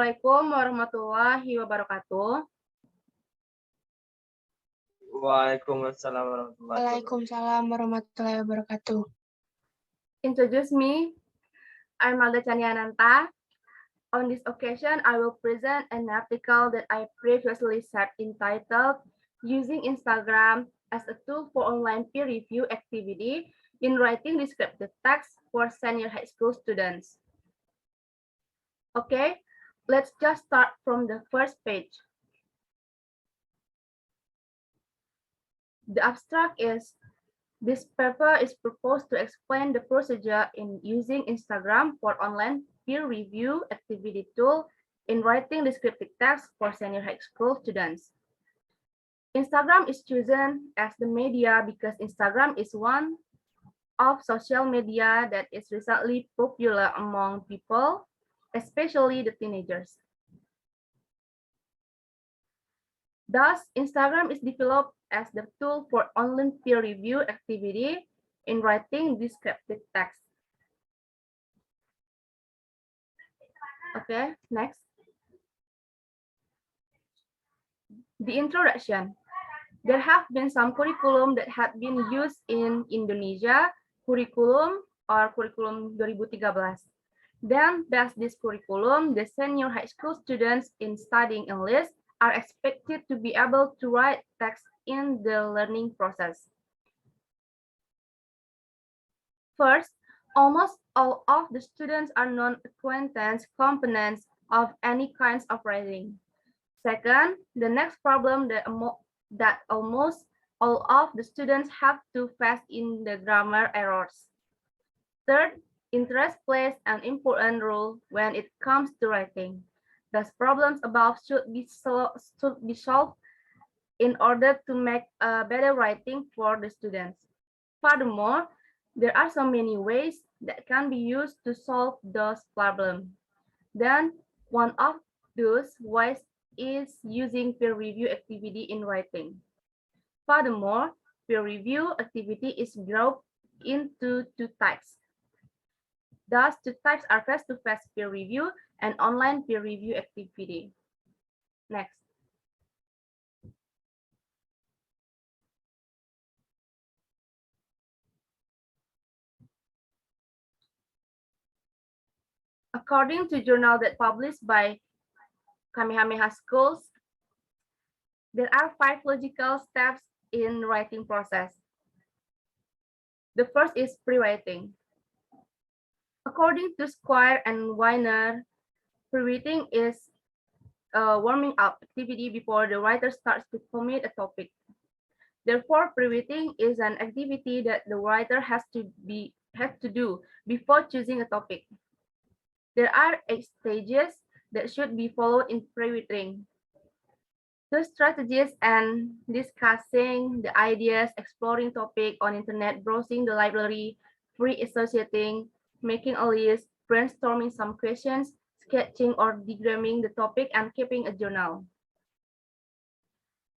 Assalamualaikum warahmatullahi wabarakatuh. Waalaikumsalam warahmatullahi wabarakatuh. Introduce me. I'm Chania Ananta. On this occasion, I will present an article that I previously said entitled Using Instagram as a Tool for Online Peer Review Activity in Writing Descriptive Text for Senior High School Students. Okay, let's just start from the first page. The abstract is, this paper is proposed to explain the procedure in using Instagram for online peer review activity tool in writing descriptive text for senior high school students. Instagram is chosen as the media because Instagram is one of social media that is recently popular among people, especially the teenagers. Thus, Instagram is developed as the tool for online peer review activity in writing descriptive text. Okay, next. The introduction. There have been some curriculum that had been used in Indonesia, curriculum or curriculum 2013. Then, based this curriculum, the senior high school students in studying English are expected to be able to write text in the learning process. First, almost all of the students are non-acquaintance components of any kinds of writing. Second, the next problem that almost all of the students have to face in the grammar errors. Third, interest plays an important role when it comes to writing. Thus, problems above should be solved in order to make a better writing for the students. Furthermore, there are so many ways that can be used to solve those problems. Then, one of those ways is using peer review activity in writing. Furthermore, peer review activity is grouped into two types. Thus, two types are face-to-face peer review and online peer review activity. Next. According to journal that published by Kamehameha Schools, there are 5 logical steps in writing process. The first is pre-writing. According to Squire and Weiner, pre-writing is a warming up activity before the writer starts to commit a topic. Therefore, pre-writing is an activity that the writer has to do before choosing a topic. There are 8 stages that should be followed in pre-writing. The strategies and discussing the ideas, exploring topic on internet, browsing the library, free associating, making a list, brainstorming some questions, sketching or diagramming the topic, and keeping a journal.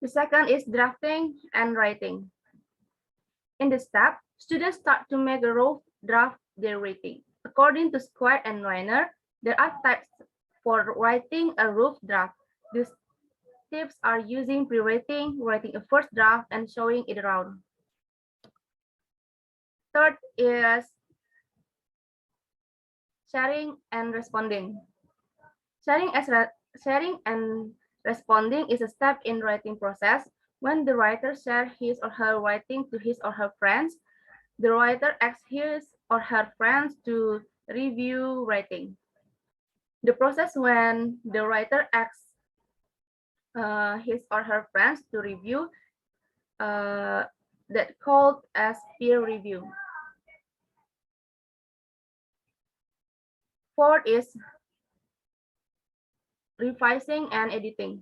The second is drafting and writing. In this step, students start to make a rough draft their writing. According to Squire and Weiner, there are types for writing a rough draft. These tips are using pre-writing, writing a first draft, and showing it around. Third is sharing and responding. Sharing and responding is a step in writing process. When the writer shares his or her writing to his or her friends, the writer asks his or her friends to review writing. The process when the writer asks his or her friends to review that called as peer review. Fourth is revising and editing.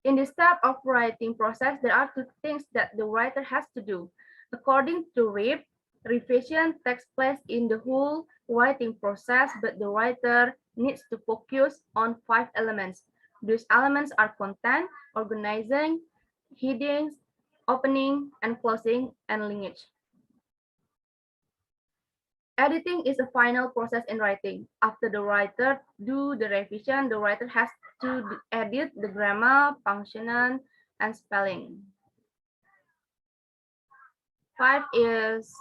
In the step of writing process, there are 2 things that the writer has to do. According to RIP, revision takes place in the whole writing process, but the writer needs to focus on 5 elements. These elements are content, organizing, headings, opening and closing, and linkage. Editing is a final process in writing. After the writer do the revision, the writer has to edit the grammar, punctuation, and spelling. 5 is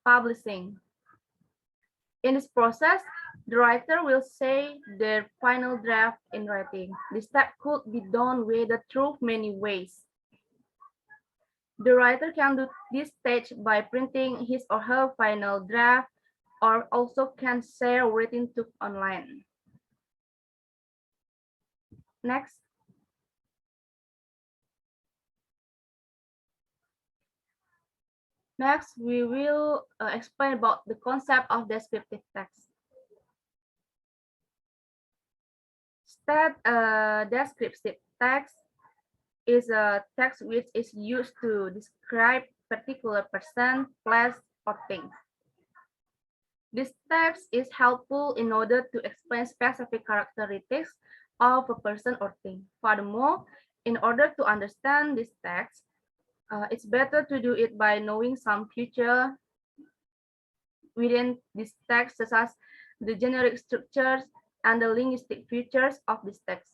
publishing. In this process, the writer will say their final draft in writing. This step could be done with through many ways. The writer can do this stage by printing his or her final draft or also can share written to online. Next. Next, we will explain about the concept of descriptive text. Descriptive text is a text which is used to describe particular person, place, or thing. This text is helpful in order to explain specific characteristics of a person or thing. Furthermore, in order to understand this text, it's better to do it by knowing some feature within this text, such as the generic structures and the linguistic features of this text.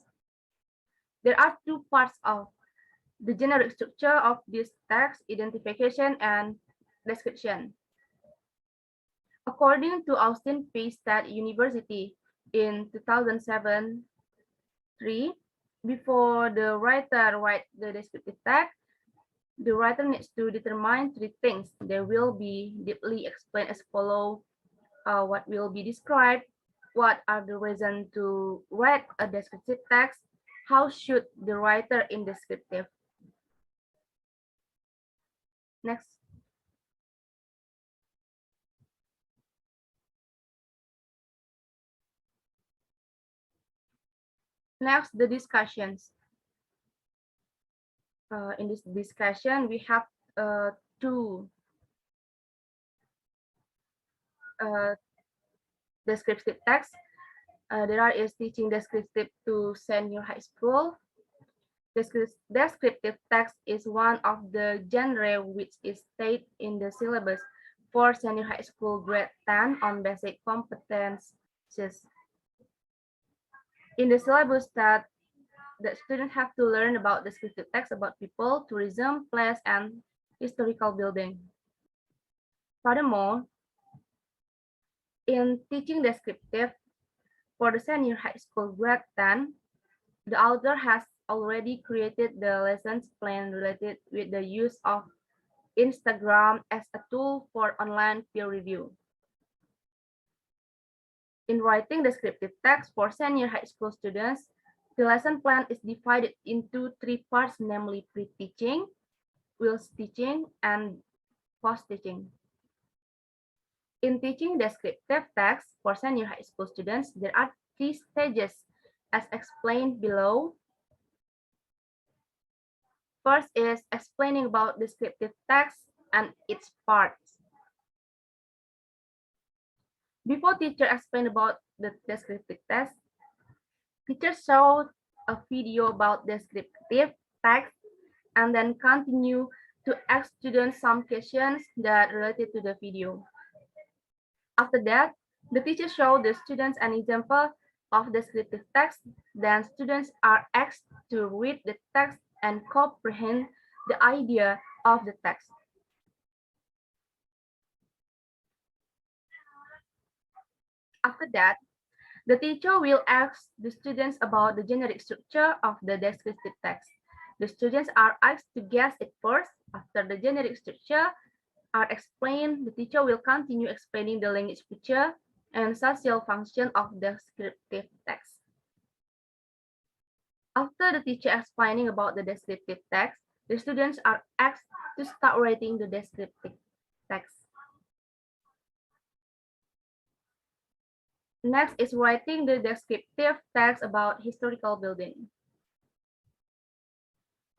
There are two parts of the generic structure of this text: identification and description. According to Austin Peay State University in 2007, before the writer writes the descriptive text, the writer needs to determine three things. They will be deeply explained as follows: what will be described, what are the reasons to write a descriptive text, how should the writer in descriptive. Next. Next, the discussions. In this discussion, we have two descriptive texts. There is teaching descriptive to senior high school. Descriptive text is one of the genre which is stated in the syllabus for senior high school grade 10 on basic competencies. In the syllabus that the students have to learn about descriptive text about people, tourism, place, and historical building. Furthermore, in teaching descriptive for the senior high school grade 10, the author has already created the lessons plan related with the use of Instagram as a tool for online peer review. In writing descriptive text for senior high school students, the lesson plan is divided into three parts, namely pre-teaching, whilst teaching, and post-teaching. In teaching descriptive text for senior high school students, there are three stages as explained below. First is explaining about descriptive text and its parts. Before teacher explain about the descriptive text, teacher showed a video about descriptive text and then continue to ask students some questions that related to the video. After that, the teacher showed the students an example of descriptive text. Then students are asked to read the text and comprehend the idea of the text. After that, the teacher will ask the students about the generic structure of the descriptive text. The students are asked to guess it first. After the generic structure are explained, the teacher will continue explaining the language feature and social function of descriptive text. After the teacher explaining about the descriptive text, the students are asked to start writing the descriptive text. Next is writing the descriptive text about historical building.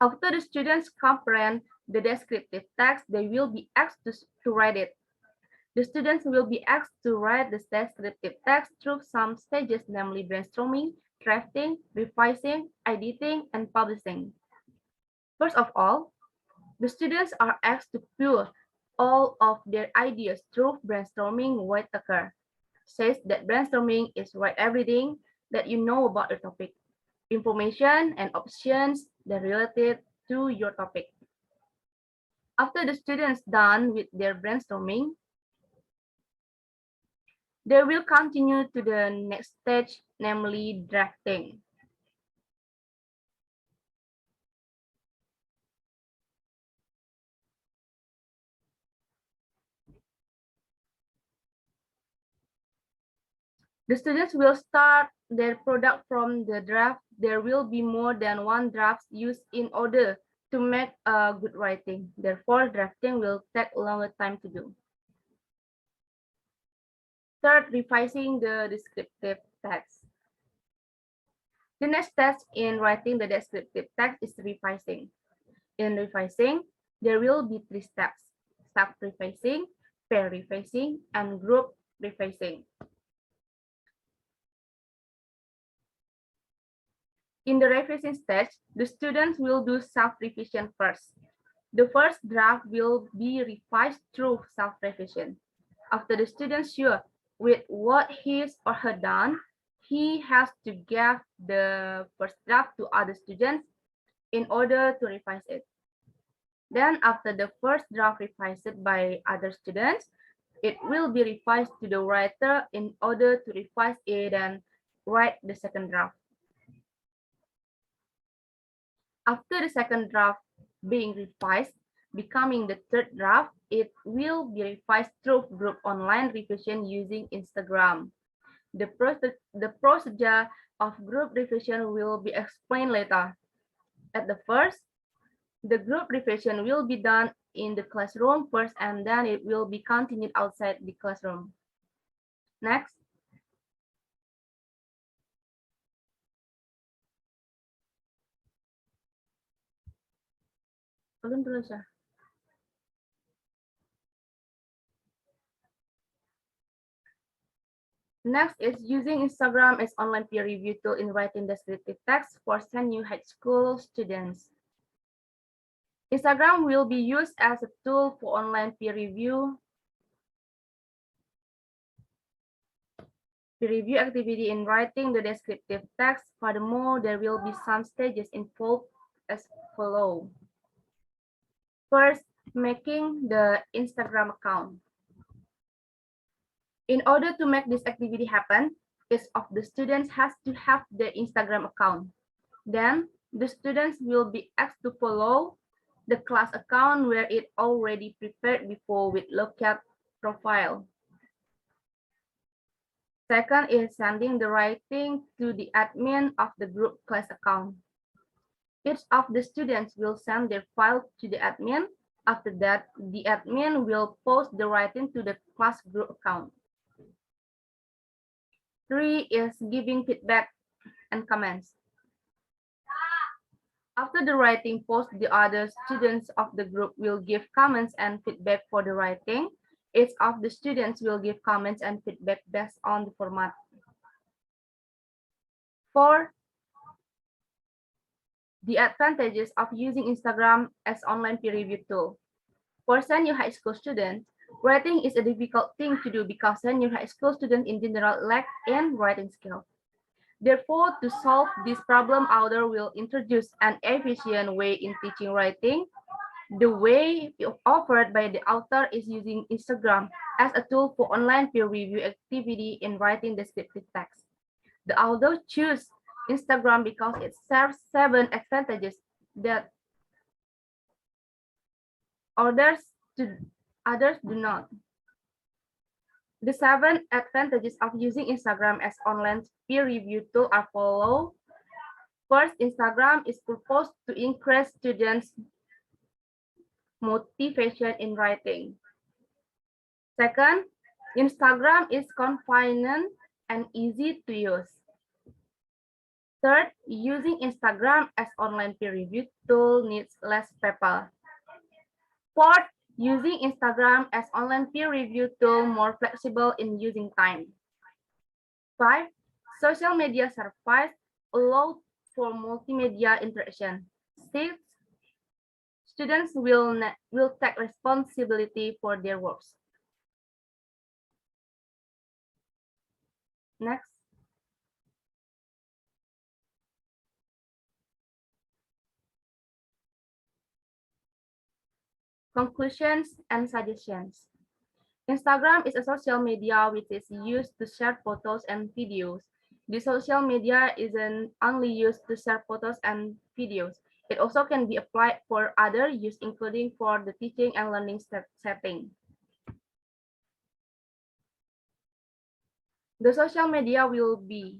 After the students comprehend the descriptive text, they will be asked to write it. The students will be asked to write the descriptive text through some stages, namely brainstorming, drafting, revising, editing, and publishing. First of all, the students are asked to put all of their ideas through brainstorming Whitaker says that brainstorming is write everything that you know about the topic, information and options that related to your topic. After the students done with their brainstorming, they will continue to the next stage, namely drafting. The students will start their product from the draft. There will be more than one draft used in order to make a good writing. Therefore, drafting will take a longer time to do. Third, revising the descriptive text. The next step in writing the descriptive text is revising. In revising, there will be three steps: sub-revising, pair revising, and group revising. In the revision stage, the students will do self-revision first. The first draft will be revised through self-revision. After the student sure with what his or her done, he has to give the first draft to other students in order to revise it. Then after the first draft revised by other students, it will be revised to the writer in order to revise it and write the second draft. After the second draft being revised, becoming the third draft, it will be revised through group online revision using Instagram. The procedure of group revision will be explained later. At the first, the group revision will be done in the classroom first, and then it will be continued outside the classroom. Next. Belum dulu ya. Next is using Instagram as online peer review tool in writing descriptive text for senior high school students. Instagram will be used as a tool for online peer review activity in writing the descriptive text. Furthermore, there will be some stages involved as follow. First, making the Instagram account. In order to make this activity happen, each of the students has to have their Instagram account. Then, the students will be asked to follow the class account where it already prepared before with locate profile. Second is sending the writing to the admin of the group class account. Each of the students will send their file to the admin. After that, the admin will post the writing to the class group account. 3 is giving feedback and comments. After the writing post, the other students of the group will give comments and feedback for the writing. Each of the students will give comments and feedback based on the format. 4, the advantages of using Instagram as online peer review tool. For senior high school students, writing is a difficult thing to do because senior high school students in general lack in writing skills. Therefore, to solve this problem, author will introduce an efficient way in teaching writing. The way offered by the author is using Instagram as a tool for online peer review activity in writing descriptive text. The author chose Instagram because it serves 7 advantages that others do not. The 7 advantages of using Instagram as online peer review tool are follow. First, Instagram is proposed to increase students' motivation in writing. Second, Instagram is convenient and easy to use. Third, using Instagram as online peer review tool needs less paper. Fourth, using Instagram as online peer review tool more flexible in using time. 5, social media service allow for multimedia interaction. 6, students will take responsibility for their works. Next. Conclusions and suggestions. Instagram is a social media which is used to share photos and videos. The social media isn't only used to share photos and videos. It also can be applied for other use, including for the teaching and learning setting. The social media will be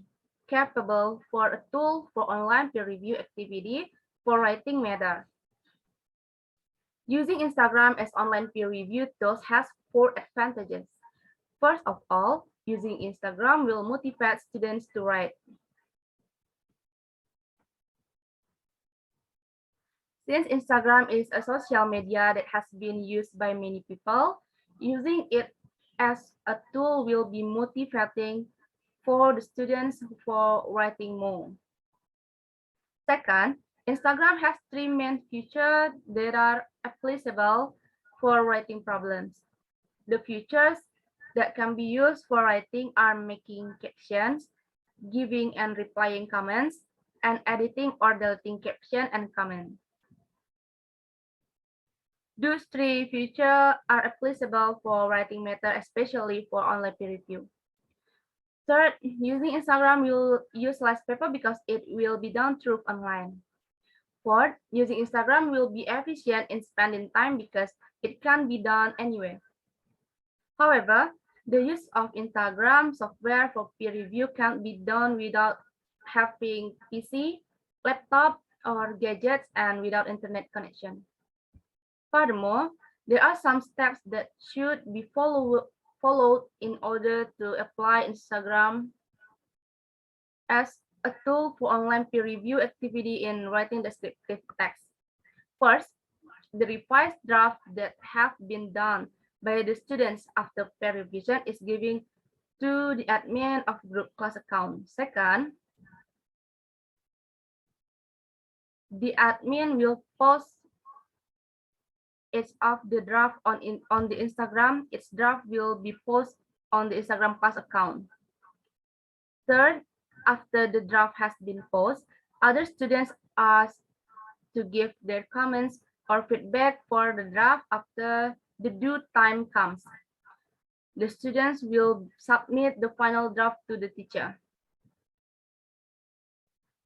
capable for a tool for online peer review activity for writing matter. Using Instagram as online peer review tools has 4 advantages. First of all, using Instagram will motivate students to write. Since Instagram is a social media that has been used by many people, using it as a tool will be motivating for the students for writing more. Second, Instagram has 3 main features that are applicable for writing problems. The features that can be used for writing are making captions, giving and replying comments, and editing or deleting caption and comment. Those 3 features are applicable for writing matter, especially for online peer review. Third, using Instagram will use less paper because it will be done through online. Fourth, using Instagram will be efficient in spending time because it can be done anywhere. However, the use of Instagram software for peer review can be done without having PC, laptop, or gadgets and without internet connection. Furthermore, there are some steps that should be followed in order to apply Instagram as a tool for online peer review activity in writing descriptive text. First, the revised draft that have been done by the students after peer revision is given to the admin of group class account. Second, the admin will post each of the draft on the Instagram. Its draft will be posted on the Instagram class account. Third, after the draft has been posted, other students are to give their comments or feedback for the draft after the due time comes. The students will submit the final draft to the teacher.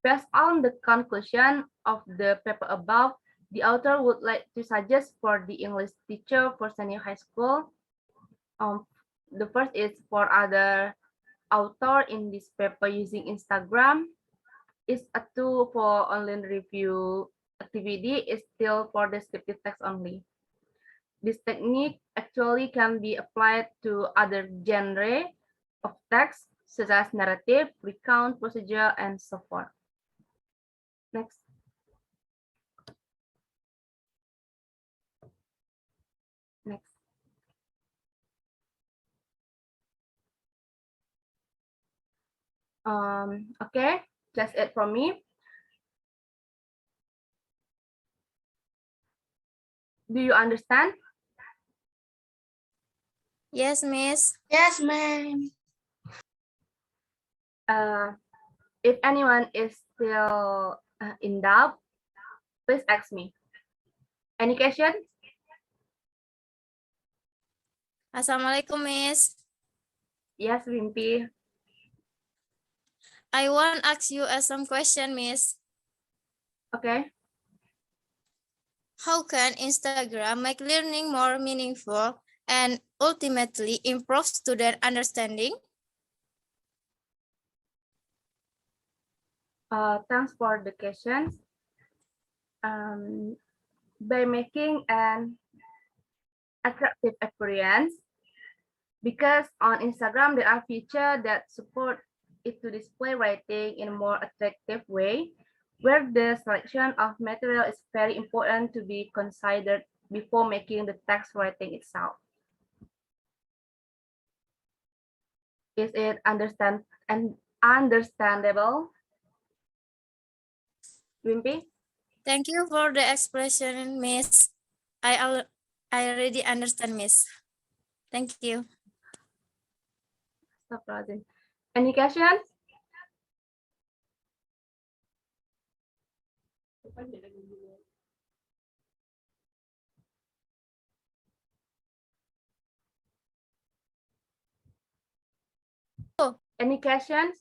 Based on the conclusion of the paper above, the author would like to suggest for the English teacher for senior high school. The first is for other author in this paper using Instagram is a tool for online review activity is still for descriptive text only. This technique actually can be applied to other genre of text such as narrative, recount, procedure, and so forth. Next. Next. Okay, that's it from me. Do you understand? Yes, Miss. Yes, ma'am. If anyone is still in doubt, please ask me. Any questions? Assalamualaikum, Miss. Yes, Wimpy. I want to ask you some question, Miss. Okay. How can Instagram make learning more meaningful and ultimately improve student understanding? Thanks for the questions. By making an attractive appearance, because on Instagram there are features that support it to display writing in a more attractive way, where the selection of material is very important to be considered before making the text writing itself. Is it understandable, Wimpy? Thank you for the explanation, Miss. I already understand, Miss. Thank you. Stop browsing. Any questions? Any questions?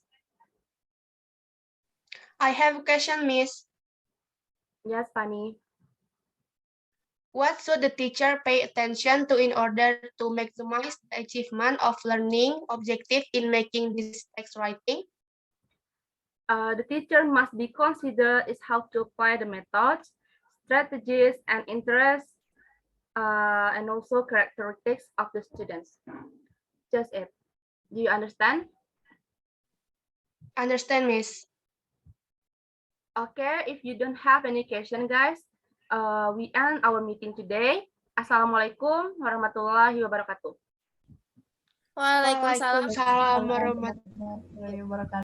I have a question, Miss. Yes, Fanny. What should the teacher pay attention to in order to maximize the achievement of learning objective in making this text writing? The teacher must be considered is how to apply the methods, strategies, and interests, and also characteristics of the students. Just it. Do you understand? Understand, Miss. Okay, if you don't have any question, guys, we end our meeting today. Assalamualaikum warahmatullahi wabarakatuh. Waalaikumsalam. Waalaikumsalam warahmatullahi wabarakatuh.